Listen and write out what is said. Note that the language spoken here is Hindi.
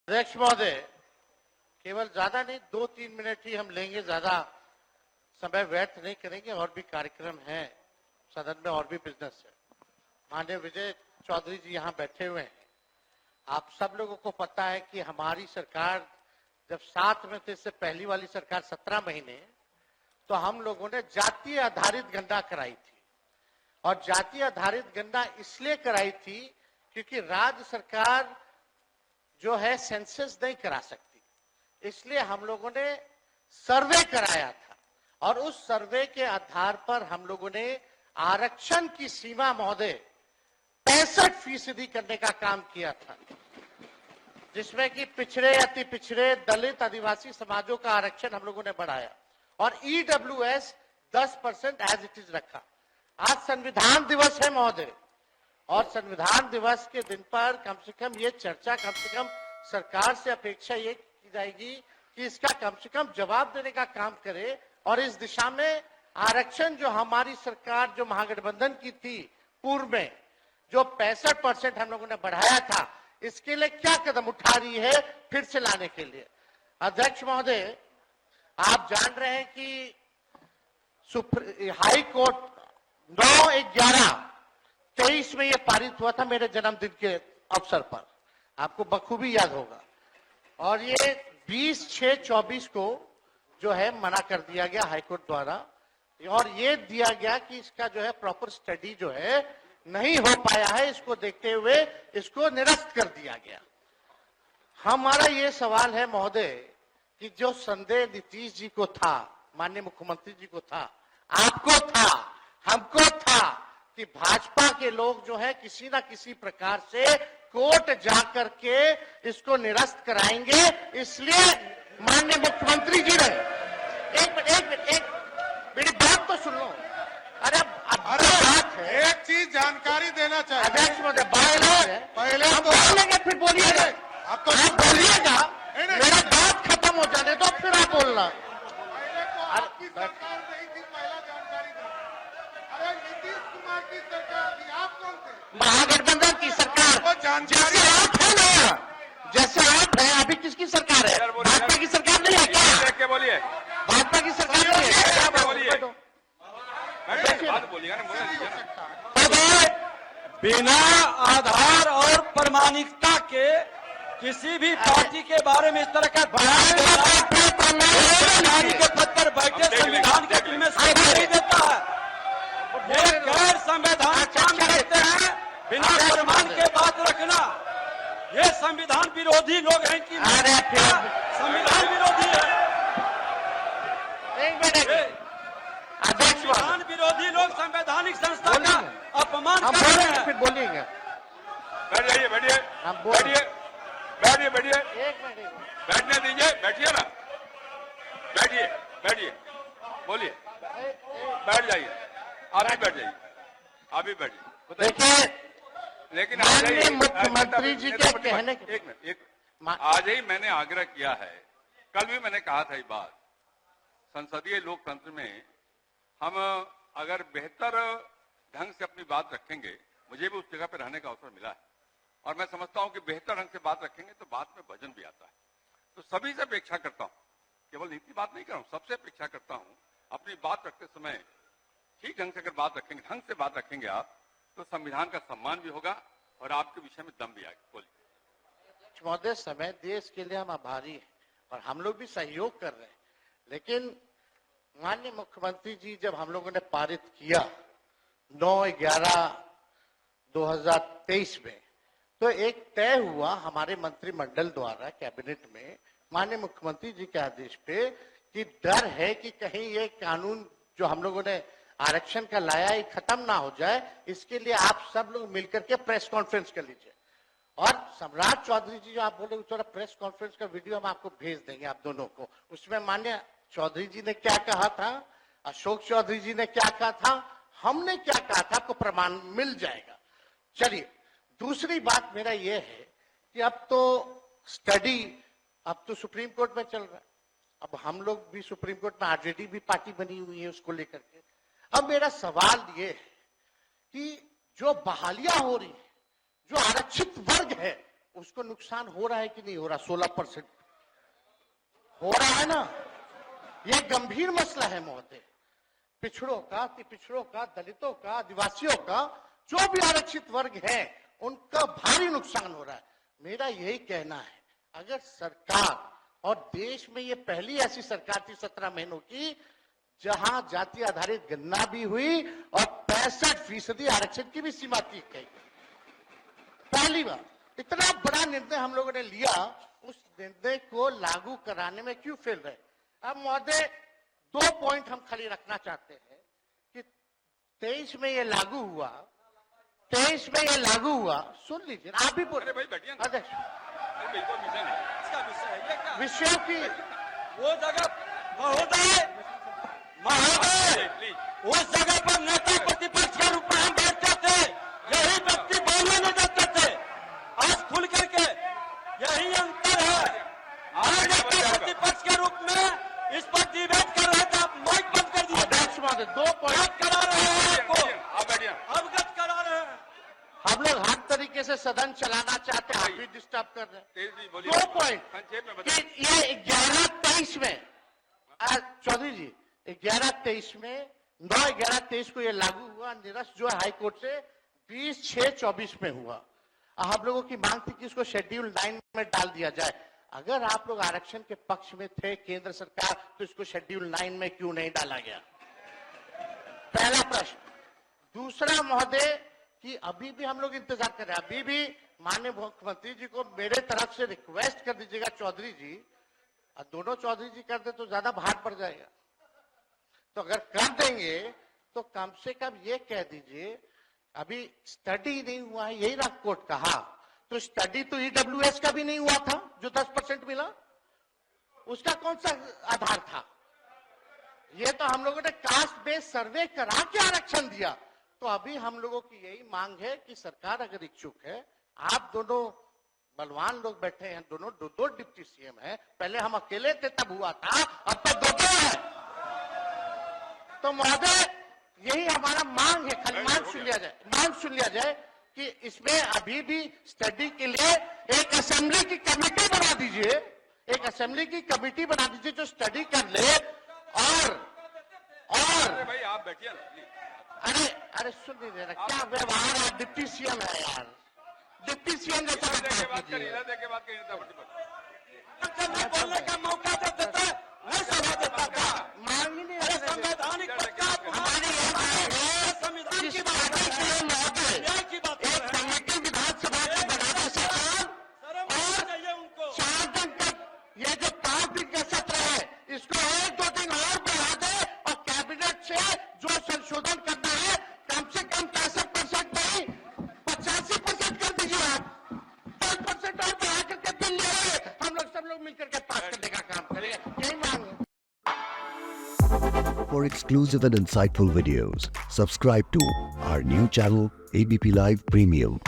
अध्यक्ष महोदय, केवल ज्यादा नहीं 2-3 मिनट ही हम लेंगे, ज्यादा समय व्यर्थ नहीं करेंगे। और भी कार्यक्रम हैं सदन में, और भी बिजनेस है। माननीय विजय चौधरी जी यहाँ बैठे हुए हैं। आप सब लोगों को पता है कि हमारी सरकार जब 7 में थे, इससे पहली वाली सरकार 17 महीने, तो हम लोगों ने जातीय आधारित गणना कराई थी। और जातीय आधारित गणना इसलिए कराई थी क्योंकि राज्य सरकार जो है सेंसस नहीं करा सकती, इसलिए हम लोगों ने सर्वे कराया था। और उस सर्वे के आधार पर हम लोगों ने आरक्षण की सीमा महोदय 65% करने का काम किया था, जिसमें कि पिछड़े, अति पिछड़े, दलित, आदिवासी समाजों का आरक्षण हम लोगों ने बढ़ाया। और ईडब्ल्यूएस 10% एज इट इज रखा। आज संविधान दिवस है महोदय, और संविधान दिवस के दिन पर कम से कम ये चर्चा, कम से कम सरकार से अपेक्षा ये की जाएगी कि इसका कम से कम जवाब देने का काम करे। और इस दिशा में आरक्षण जो हमारी सरकार, जो महागठबंधन की थी पूर्व में, जो 65% हम लोगों ने बढ़ाया था, इसके लिए क्या कदम उठा रही है फिर से लाने के लिए। अध्यक्ष महोदय, आप जान रहे हैं कि हाई कोर्ट 9/11/23 में यह पारित हुआ था, मेरे जन्मदिन के अवसर पर, आपको बखूबी याद होगा। और ये 20/6/24 को जो है मना कर दिया गया हाईकोर्ट द्वारा, और ये दिया गया कि इसका जो है प्रॉपर स्टडी जो है नहीं हो पाया है, इसको देखते हुए इसको निरस्त कर दिया गया। हमारा ये सवाल है महोदय कि जो संदेह नीतीश जी को था, माननीय मुख्यमंत्री जी को था, आपको था, हमको था कि भाजपा के लोग जो है किसी ना किसी प्रकार से कोर्ट जाकर के इसको निरस्त कराएंगे। इसलिए माननीय मुख्यमंत्री जी ने एक मेरी बात तो सुन लो। अरे बात है, एक चीज जानकारी देना चाहिए अध्यक्ष महोदय, पहले तो बोलेंगे, फिर बोलिएगा। आप तो बोलिएगा, मेरा बात खत्म हो जाने दो, फिर आप बोलना। पहले तो आपकी सरकार नहीं थी, पहला जानकारी दो। अरे नीतीश कुमार की सरकार थी, आप कौन थे? महागठबंधन की सरकार, वो जानकारी जैसे आप है ना, जैसे आप है। अभी किसकी सरकार है? भाजपा की सरकार नहीं है क्या? क्या बोलिए? भाजपा की सरकार नहीं है क्या? बोलिए। बिना आधार और प्रमाणिकता के किसी भी पार्टी के बारे में इस तरह का बयान के पद पर बैठे संविधान के जिम्मे शोभा नहीं देता है। ये गैर संवैधान काम करते हैं, बिना प्रमाण के बात रखना। ये संविधान विरोधी लोग हैं कि संविधान विरोधी है। संविधान विरोधी लोग संवैधानिक संस्था का अपमान कर रहे हैं। फिर बोलिएगा। बैठ जाइए, बैठिए, बैठिए, बैठिए, बैठिए, एक मिनट बैठने दीजिए, बैठिए ना, बैठिए, बैठिए, बोलिए, बैठ जाइए, आप भी बैठ जाइए, आप भी बैठ जाइए। देखिए, लेकिन माननीय मुख्यमंत्री जी के कहने के, एक मिनट, आज ही मैंने आग्रह किया है, कल भी मैंने कहा था ये बात, संसदीय लोकतंत्र में हम अगर बेहतर ढंग से अपनी बात रखेंगे, मुझे भी उस जगह पर रहने का अवसर मिला है, और मैं समझता हूं कि बेहतर ढंग से बात रखेंगे तो बात में वजन भी आता है। तो सभी से अपेक्षा करता हूं, केवल नीति बात नहीं कर रहा हूं, सबसे अपेक्षा करता हूं अपनी बात रखते समय ठीक ढंग से अगर बात रखेंगे, ढंग से बात रखेंगे आप, तो संविधान का सम्मान भी होगा और आपके विषय में दम भी आएगा। बोलिए। महोदय, समय देश के लिए हम आभारी हैं और हम लोग भी सहयोग कर रहे हैं, लेकिन माननीय मुख्यमंत्री जी जब हम लोगों ने पारित किया 9/11/2023 में, तो एक तय हुआ हमारे मंत्रिमंडल द्वारा कैबिनेट में, माननीय मुख्यमंत्री जी के आदेश पे, कि डर है कि कहीं ये कानून जो हम लोगों ने आरक्षण का लाया है खत्म ना हो जाए। इसके लिए आप सब लोग मिलकर के प्रेस कॉन्फ्रेंस कर लीजिए। और सम्राट चौधरी जी जो आप बोले, उस प्रेस कॉन्फ्रेंस का वीडियो हम आपको भेज देंगे, आप दोनों को। उसमें माननीय चौधरी जी ने क्या कहा था, अशोक चौधरी जी ने क्या कहा था, हमने क्या कहा था, आपको प्रमाण मिल जाएगा। चलिए, दूसरी बात मेरा यह है कि अब तो स्टडी, अब तो सुप्रीम कोर्ट में चल रहा है, अब हम लोग भी सुप्रीम कोर्ट में, आरजेडी भी पार्टी बनी हुई है उसको लेकर के। अब मेरा सवाल यह है कि जो बहालियां हो रही है, जो आरक्षित वर्ग है, उसको नुकसान हो रहा है कि नहीं हो रहा? 16% हो रहा है ना। यह गंभीर मसला है महोदय। पिछड़ों का, अति पिछड़ों का, दलितों का, आदिवासियों का, जो भी आरक्षित वर्ग है, उनका भारी नुकसान हो रहा है। मेरा यही कहना है, अगर सरकार, और देश में ये पहली ऐसी सरकार थी 17 महीनों की जहां जाति आधारित गणना भी हुई और 65% आरक्षण की भी सीमा की गई। पहली बार इतना बड़ा निर्णय हम लोगों ने लिया, उस निर्णय को लागू कराने में क्यों फेल रहे? अब महोदय 2 पॉइंट हम खाली रखना चाहते हैं कि 23 में ये लागू हुआ, 23 में ये लागू हुआ। सुन लीजिए, आप भी बोल। अरे भाई बैठिए ना। अध्यक्ष, अरे भाई कोई विषय नहीं। इसका विषय है ये क्या? विषयों की वो जगह महोदय, प्लीज उस जगह पर नेता प्रतिपक्ष के रूप में हम बैठते थे, यही व्यक्ति बोलने नहीं देते थे। आज खुल करके यही अंतर है। आज नेता प्रतिपक्ष के रूप में इस पर डिबेट कर रहे थे, आप माइक बंद कर दिए। अध्यक्ष महोदय 2 पॉइंट अवगत करा रहे हैं आपको, आप बैठिए। अवगत करा रहे हैं। हम लोग हर तरीके से सदन चलाना चाहते हैं, आप भी डिस्टर्ब कर रहे हैं। तेज जी बोलिए। 2 पॉइंट संक्षेप में कि बताइए। ये 11-23 में, चौधरी जी 11-23 में 9-11-23 को ये लागू हुआ। निरस्त जो है हाईकोर्ट से 20/6/24 में हुआ। हम लोगों की मांग थी कि इसको शेड्यूल 9 में डाल दिया जाए। अगर आप लोग आरक्षण के पक्ष में थे केंद्र सरकार, तो इसको शेड्यूल 9 में क्यों नहीं डाला गया? पहला प्रश्न। दूसरा महोदय कि अभी भी हम लोग इंतजार कर रहे हैं, अभी भी माननीय मुख्यमंत्री जी को मेरे तरफ से रिक्वेस्ट कर दीजिएगा चौधरी जी, और दोनों चौधरी जी कर दे तो ज्यादा भार पड़ जाएगा। तो अगर कर देंगे तो कम से कम ये कह दीजिए, अभी स्टडी नहीं हुआ है, यही रात कोर्ट कहा, तो स्टडी तो ईडब्ल्यूएस का भी नहीं हुआ था जो 10% मिला, उसका कौन सा आधार था? ये तो हम लोगों ने कास्ट बेस्ड सर्वे करा के आरक्षण दिया। तो अभी हम लोगों की यही मांग है कि सरकार अगर इच्छुक है, आप दोनों बलवान लोग बैठे हैं, दोनों दो डिप्टी सीएम हैं, पहले हम अकेले थे तब हुआ था, अब तो 2 है। तो महोदय यही हमारा मांग है, खाली मांग सुन लिया जाए कि इसमें अभी भी स्टडी के लिए एक असेंबली की कमेटी बना दीजिए, एक असेंबली की कमेटी बना दीजिए जो स्टडी कर ले। और अरे भाई आप बैठिए ना प्लीज। अरे सुन नहीं दे रहा, क्या व्यवहार है? डिप्टी सीएम है यार, डिप्टी सीएम जैसा बात कीजिए। बोलने का मौका देते थे, नहीं सभा देता था। मांग ही नहीं अरे रहे थे। संवैधानिक पद का आप हमारी ये मांग है, संविधान की जिस बात कर रहे हैं, महोदय न्याय की बात कर एक रहे हैं। कमेटी विधानसभा की बनाने से काम, शर्म आनी चाहिए उनको। 4 दिन तक ये जो 5 दिन का सत्र है, इसको 1-2 दिन और बढ़ा दे और कैबिनेट से जो संशोधन करना है, कम से कम 65% नहीं 85% कर दीजिए आप। 10% और बढ़ा करके बिल ले आए, हम लोग सब लोग मिलकर के पास करने का काम करेंगे, यही मांग है। For exclusive and insightful videos, subscribe to our new channel ABP Live Premium.